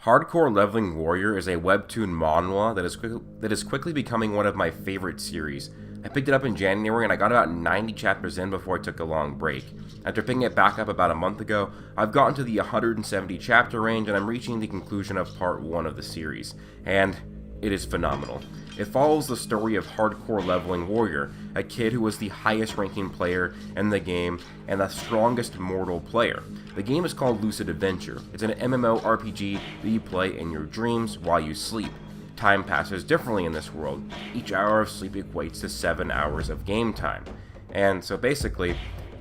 HardCore Leveling Warrior is a Webtoon manhwa that is quickly becoming one of my favorite series. I picked it up in January and I got about 90 chapters in before I took a long break. After picking it back up about a month ago, I've gotten to the 170 chapter range and I'm reaching the conclusion of part 1 of the series. And it is phenomenal. It follows the story of HardCore Leveling Warrior, a kid who was the highest ranking player in the game and the strongest mortal player. The game is called Lucid Adventure. It's an MMORPG that you play in your dreams while you sleep. Time passes differently in this world. Each hour of sleep equates to 7 hours of game time. And so basically,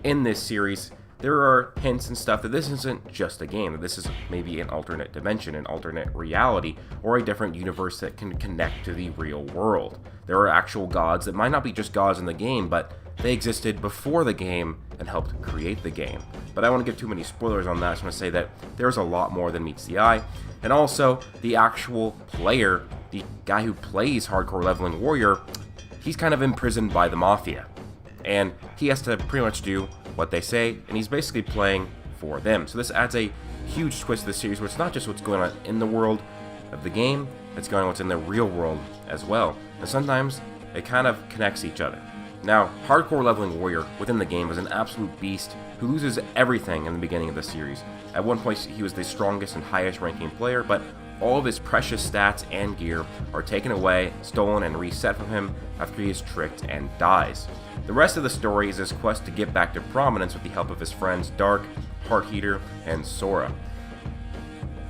in this series, there are hints and stuff that this isn't just a game, that this is maybe an alternate dimension, an alternate reality, or a different universe that can connect to the real world. There are actual gods that might not be just gods in the game, but they existed before the game and helped create the game. But I don't want to give too many spoilers on that. I just want to say that there's a lot more than meets the eye. And also, the actual player, the guy who plays HardCore Leveling Warrior, he's kind of imprisoned by the Mafia. And he has to pretty much do what they say, and he's basically playing for them. So this adds a huge twist to the series where it's not just what's going on in the world of the game, it's going on what's in the real world as well. And sometimes it kind of connects each other. Now, HardCore Leveling Warrior within the game was an absolute beast who loses everything in the beginning of the series. At one point he was the strongest and highest ranking player, but all of his precious stats and gear are taken away, stolen, and reset from him after he is tricked and dies. The rest of the story is his quest to get back to prominence with the help of his friends Dark, Hearteater, and Sora.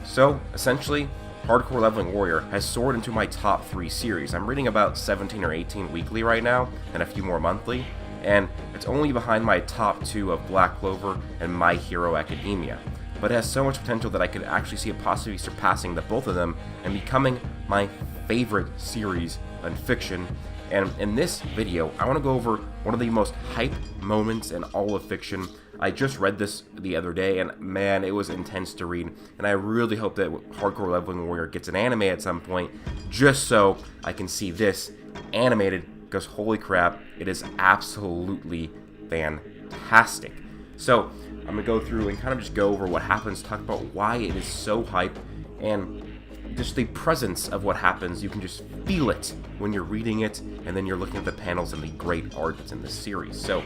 So, essentially, HardCore Leveling Warrior has soared into my top 3 series. I'm reading about 17 or 18 weekly right now, and a few more monthly, and it's only behind my top 2 of Black Clover and My Hero Academia. But it has so much potential that I could actually see it possibly surpassing the both of them and becoming my favorite series in fiction. And in this video, I want to go over one of the most hype moments in all of fiction. I just read this the other day, and man, it was intense to read. And I really hope that HardCore Leveling Warrior gets an anime at some point, just so I can see this animated, because holy crap, it is absolutely fantastic. So, I'm going to go through and kind of just go over what happens, talk about why it is so hype, and just the presence of what happens. You can just feel it when you're reading it, and then you're looking at the panels and the great art that's in this series. So,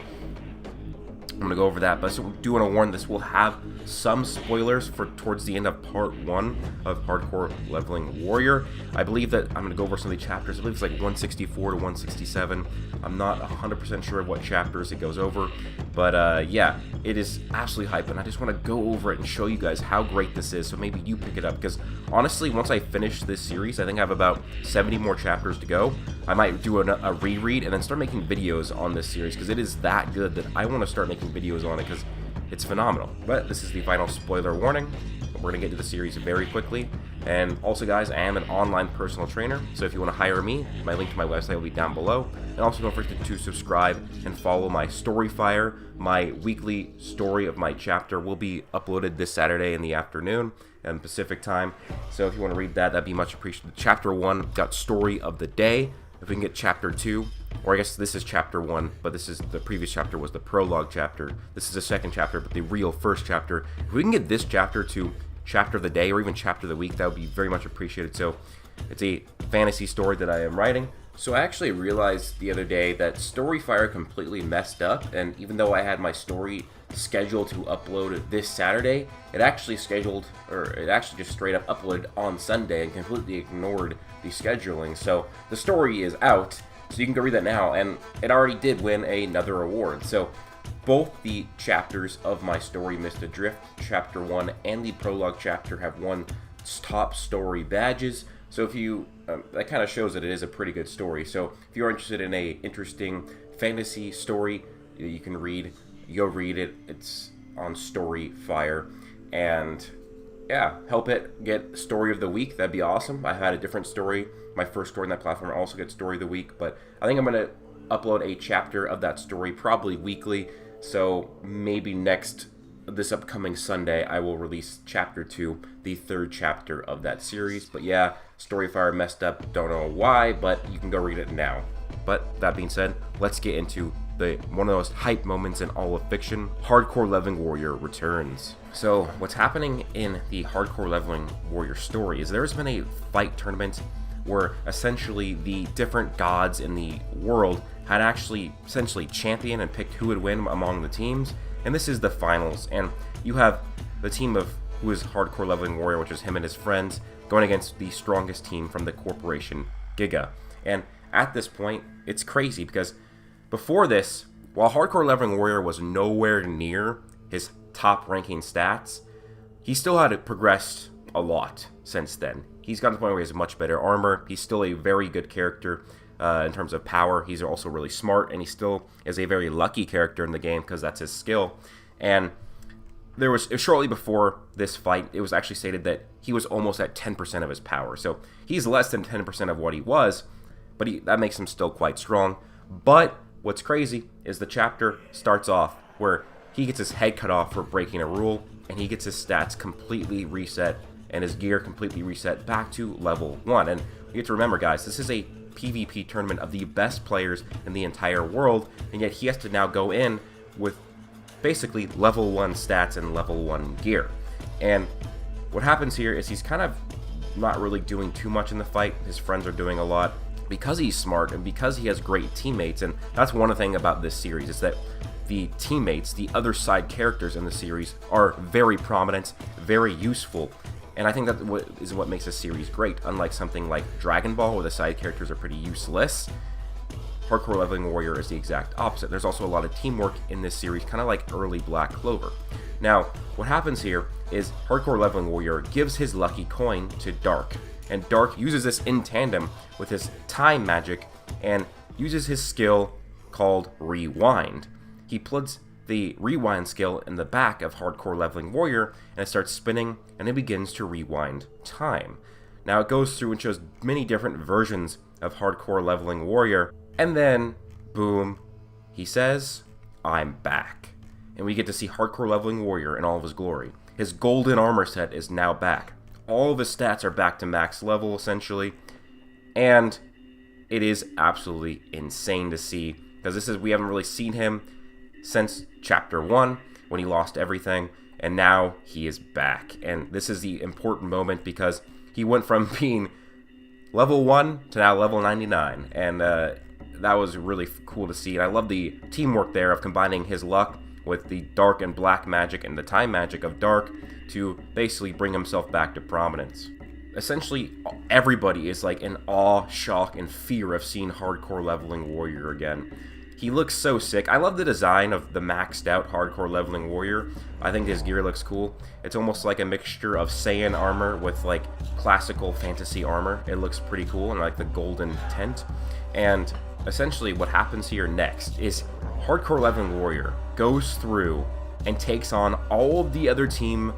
I'm going to go over that, but I do want to warn this will have some spoilers for towards the end of part 1 of HardCore Leveling Warrior. I believe that I'm going to go over some of the chapters. I believe it's like 164 to 167. I'm not 100% sure of what chapters it goes over, but yeah, it is absolutely hype, and I just want to go over it and show you guys how great this is, so maybe you pick it up, because honestly, once I finish this series, I think I have about 70 more chapters to go. I might do a reread and then start making videos on this series, because it is that good that I want to start making videos on it, because it's phenomenal. But this is the final spoiler warning. We're going to get to the series very quickly. And also, guys, I am an online personal trainer, so if you want to hire me, my link to my website will be down below. And also don't forget to subscribe and follow my Storyfire. My weekly story of my chapter will be uploaded this Saturday in the afternoon and Pacific time. So if you want to read that, that'd be much appreciated. Chapter 1 got story of the day. If we can get chapter 2, or I guess this is chapter 1, but this is the previous chapter was the prologue chapter. This is the second chapter, but the real first chapter. If we can get this chapter to chapter of the day or even chapter of the week, that would be very much appreciated. So it's a fantasy story that I am writing. So I actually realized the other day that Storyfire completely messed up, and even though I had my story scheduled to upload this Saturday, it actually just straight up uploaded on Sunday and completely ignored the scheduling. So the story is out, so you can go read that now, and it already did win another award. So both the chapters of my story, Missed Adrift, chapter 1 and the prologue chapter, have won top story badges. So if you, that kind of shows that it is a pretty good story. So if you're interested in a interesting fantasy story, you can read, go read it. It's on Storyfire. And yeah, help it get story of the week. That'd be awesome. I've had a different story. My first story on that platform also gets story of the week, but I think I'm going to upload a chapter of that story probably weekly. So maybe this upcoming Sunday, I will release chapter 2, the third chapter of that series. But yeah, Storyfire messed up, don't know why, but you can go read it now. But that being said, let's get into one of the most hype moments in all of fiction. Hardcore Leveling Warrior returns. So what's happening in the Hardcore Leveling Warrior story is there's been a fight tournament where essentially the different gods in the world had actually essentially championed and picked who would win among the teams, and this is the finals. And you have the team of who is Hardcore Leveling Warrior, which is him and his friends, going against the strongest team from the corporation Giga. And at this point, it's crazy because before this, while Hardcore Leveling Warrior was nowhere near his top ranking stats, he still had progressed a lot since then. He's gotten to the point where he has much better armor. He's still a very good character in terms of power. He's also really smart, and he still is a very lucky character in the game because that's his skill. And there was shortly before this fight, it was actually stated that he was almost at 10% of his power. So he's less than 10% of what he was, but that makes him still quite strong. But what's crazy is the chapter starts off where he gets his head cut off for breaking a rule, and he gets his stats completely reset and his gear completely reset back to level 1. And you have to remember, guys, this is a PvP tournament of the best players in the entire world, and yet he has to now go in with basically level 1 stats and level 1 gear. And what happens here is he's kind of not really doing too much in the fight. His friends are doing a lot because he's smart and because he has great teammates. And that's one thing about this series, is that the teammates, the other side characters in the series, are very prominent, very useful. And I think that is what makes this series great. Unlike something like Dragon Ball, where the side characters are pretty useless, Hardcore Leveling Warrior is the exact opposite. There's also a lot of teamwork in this series, kind of like early Black Clover. Now, what happens here is Hardcore Leveling Warrior gives his lucky coin to Dark, and Dark uses this in tandem with his time magic and uses his skill called Rewind. He plugs the Rewind skill in the back of Hardcore Leveling Warrior, and it starts spinning, and it begins to rewind time. Now, it goes through and shows many different versions of Hardcore Leveling Warrior, and then, boom, he says, "I'm back." And we get to see Hardcore Leveling Warrior in all of his glory. His golden armor set is now back. All of his stats are back to max level, essentially. And it is absolutely insane to see, because we haven't really seen him since Chapter 1, when he lost everything, and now he is back. And this is the important moment, because he went from being level 1 to now level 99, and that was really cool to see. And I love the teamwork there of combining his luck with the dark and black magic and the time magic of Dark to basically bring himself back to prominence. Essentially, everybody is like in awe, shock, and fear of seeing Hardcore Leveling Warrior again. He looks so sick. I love the design of the maxed out Hardcore Leveling Warrior. I think his gear looks cool. It's almost like a mixture of Saiyan armor with like classical fantasy armor. It looks pretty cool, and like the golden tint. And essentially what happens here next is Hardcore Leveling Warrior goes through and takes on all of the other team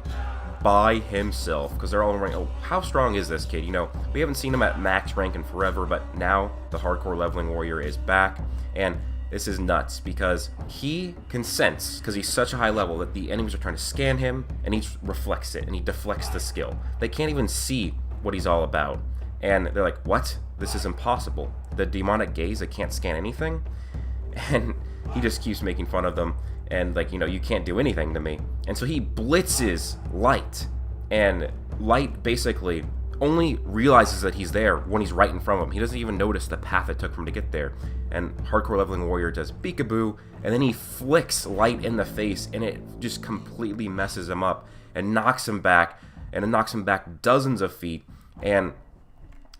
by himself, because they're all running. Oh, how strong is this kid? You know, we haven't seen him at max rank in forever, but now the Hardcore Leveling Warrior is back, and this is nuts because he can sense, because he's such a high level, that the enemies are trying to scan him, and he reflects it, and he deflects the skill. They can't even see what he's all about, and they're like, what? This is impossible. The demonic gaze, that can't scan anything? And he just keeps making fun of them, and like, you know, you can't do anything to me. And so he blitzes Light, and Light basically only realizes that he's there when he's right in front of him. He doesn't even notice the path it took for him to get there. And Hardcore Leveling Warrior does peekaboo, and then he flicks Light in the face, and it just completely messes him up and knocks him back, and it knocks him back dozens of feet, and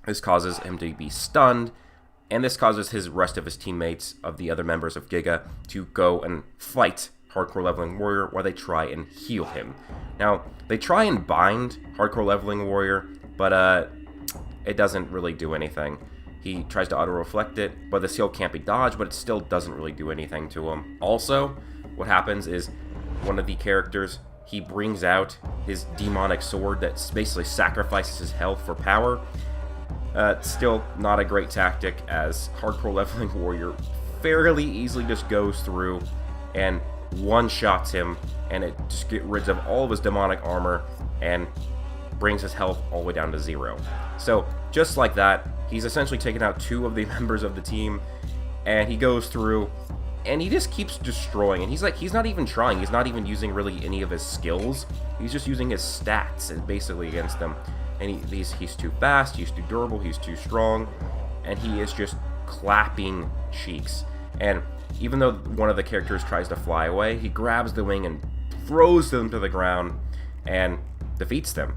this causes him to be stunned, and this causes his rest of his teammates, of the other members of Giga, to go and fight Hardcore Leveling Warrior while they try and heal him. Now, they try and bind Hardcore Leveling Warrior, but it doesn't really do anything. He tries to auto-reflect it, but the seal can't be dodged, but it still doesn't really do anything to him. Also, what happens is one of the characters, he brings out his demonic sword that basically sacrifices his health for power. Still not a great tactic, as Hardcore Leveling Warrior fairly easily just goes through and one-shots him, and it just gets rid of all of his demonic armor and brings his health all the way down to 0. So, just like that, he's essentially taken out 2 of the members of the team, and he goes through and he just keeps destroying, and he's not even trying, he's not even using really any of his skills, he's just using his stats basically against them, and he's too fast, he's too durable, he's too strong, and he is just clapping cheeks. And even though one of the characters tries to fly away, he grabs the wing and throws them to the ground and defeats them.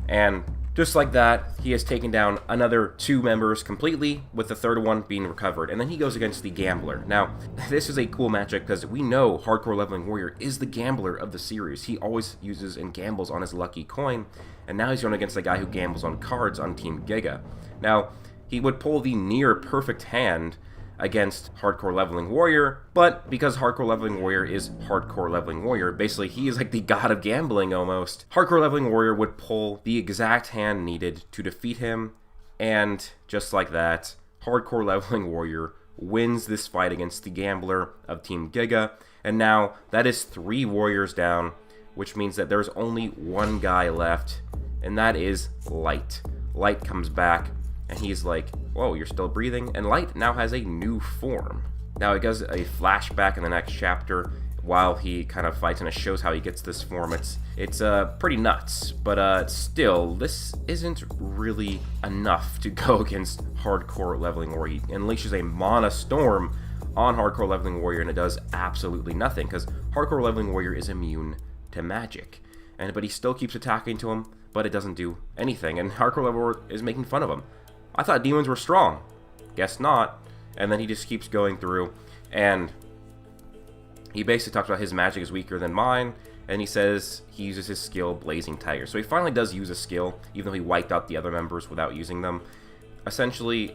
And just like that, he has taken down another 2 members completely, with the third one being recovered. And then he goes against the Gambler. Now, this is a cool matchup because we know Hardcore Leveling Warrior is the gambler of the series. He always uses and gambles on his lucky coin, and now he's going against the guy who gambles on cards on Team Giga. Now, he would pull the near perfect hand against Hardcore Leveling Warrior, but because Hardcore Leveling Warrior is Hardcore Leveling Warrior, basically he is like the god of gambling almost, Hardcore Leveling Warrior would pull the exact hand needed to defeat him, and just like that, Hardcore Leveling Warrior wins this fight against the Gambler of Team Giga, and now that is 3 warriors down, which means that there's only 1 guy left, and that is Light. Light comes back, and he's like, whoa, you're still breathing? And Light now has a new form. Now it does a flashback in the next chapter while he kind of fights, and it shows how he gets this form. It's pretty nuts, but still, this isn't really enough to go against Hardcore Leveling Warrior. It unleashes a Mana Storm on Hardcore Leveling Warrior, and it does absolutely nothing, because Hardcore Leveling Warrior is immune to magic. But he still keeps attacking to him, but it doesn't do anything, and Hardcore Leveling Warrior is making fun of him. I thought demons were strong. Guess not. And then he just keeps going through, and he basically talks about his magic is weaker than mine, and he says he uses his skill Blazing Tiger. So he finally does use a skill, even though he wiped out the other members without using them. Essentially,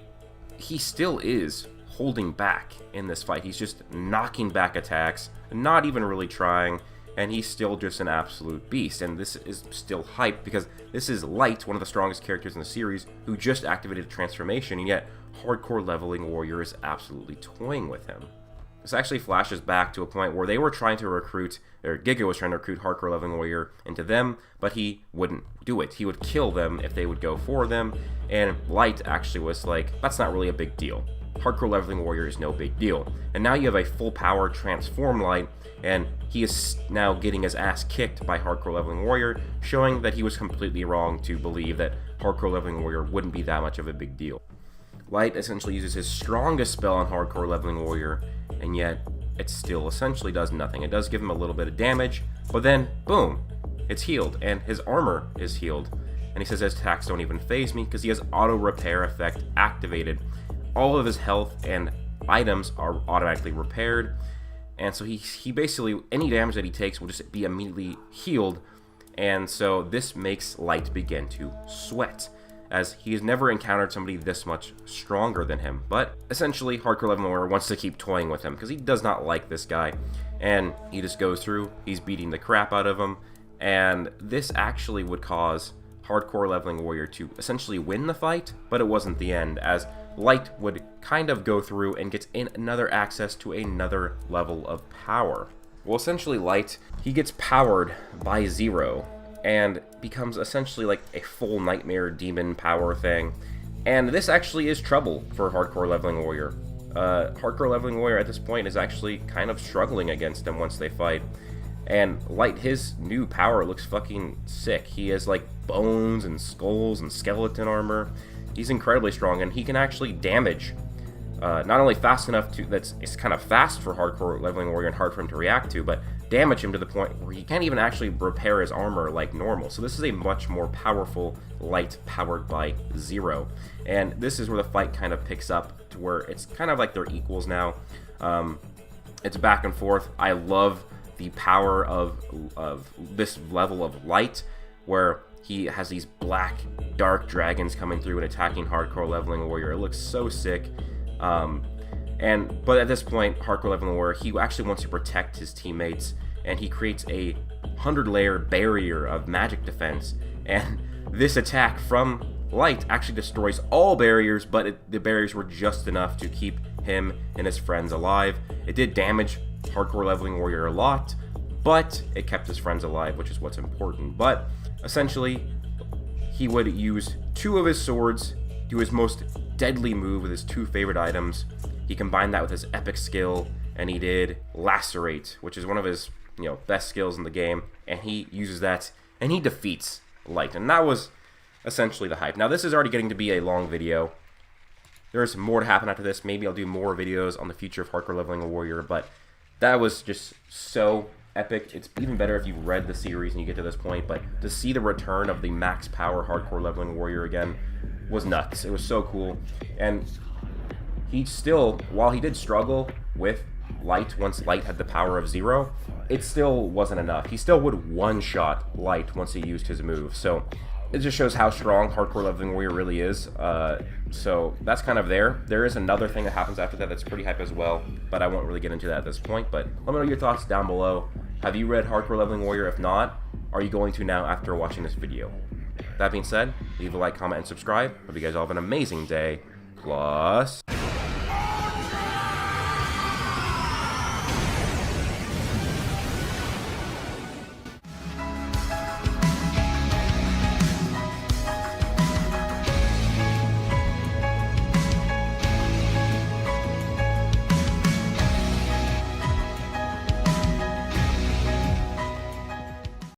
he still is holding back in this fight. He's just knocking back attacks, not even really trying, and he's still just an absolute beast. And this is still hype because this is Light, one of the strongest characters in the series, who just activated a transformation, and yet Hardcore Leveling Warrior is absolutely toying with him. This actually flashes back to a point where they were trying to recruit, or Giga was trying to recruit Hardcore Leveling Warrior into them, but he wouldn't do it. He would kill them if they would go for them, and Light actually was like, that's not really a big deal. Hardcore Leveling Warrior is no big deal. And now you have a full power transform Light, and he is now getting his ass kicked by Hardcore Leveling Warrior, showing that he was completely wrong to believe that Hardcore Leveling Warrior wouldn't be that much of a big deal. Light essentially uses his strongest spell on Hardcore Leveling Warrior, and yet it still essentially does nothing. It does give him a little bit of damage, but then, boom, it's healed, and his armor is healed. And he says his attacks don't even phase me because he has auto repair effect activated. All of his health and items are automatically repaired, and so he basically, any damage that he takes will just be immediately healed, and so this makes Light begin to sweat, as he has never encountered somebody this much stronger than him. But essentially, Hardcore Leveling Warrior wants to keep toying with him because he does not like this guy, and he just goes through, he's beating the crap out of him, and this actually would cause Hardcore Leveling Warrior to essentially win the fight, but it wasn't the end, as Light would kind of go through and gets in another access to another level of power. Well, essentially Light, he gets powered by Zero, and becomes essentially like a full nightmare demon power thing. And this actually is trouble for Hardcore Leveling Warrior. Hardcore Leveling Warrior at this point is actually kind of struggling against him once they fight. And Light, his new power looks fucking sick. He has like bones and skulls and skeleton armor. He's incredibly strong, and he can actually damage. Not only fast enough to, it's kind of fast for Hardcore Leveling Warrior and hard for him to react to, but damage him to the point where he can't even actually repair his armor like normal. So this is a much more powerful Light powered by Zero. And this is where the fight kind of picks up to where it's kind of like they're equals now. It's back and forth. I love the power of this level of Light, where he has these black dark dragons coming through and attacking Hardcore Leveling Warrior. It looks so sick. But at this point, Hardcore Leveling Warrior, he actually wants to protect his teammates, and he creates a 100-layer barrier of magic defense, and this attack from Light actually destroys all barriers, but the barriers were just enough to keep him and his friends alive. It did damage Hardcore Leveling Warrior a lot, but it kept his friends alive, which is what's important. But essentially, he would use 2 of his swords, do his most deadly move with his 2 favorite items. He combined that with his epic skill, and he did Lacerate, which is one of his best skills in the game, and he uses that, and he defeats Light, and that was essentially the hype. Now this is already getting to be a long video. There's more to happen after this. Maybe I'll do more videos on the future of hardcore leveling a warrior, but that was just so epic. It's even better if you've read the series and you get to this point, but to see the return of the max power hardcore leveling warrior again was nuts. It was so cool. And he still, while he did struggle with Light once Light had the power of 0, it still wasn't enough. He still would one-shot Light once he used his move. So it just shows how strong hardcore leveling warrior really is. So that's kind of there. There is another thing that happens after that that's pretty hype as well, but I won't really get into that at this point. But let me know your thoughts down below. Have you read Hardcore Leveling Warrior? If not, are you going to now after watching this video? That being said, leave a like, comment, and subscribe. Hope you guys all have an amazing day. Plus...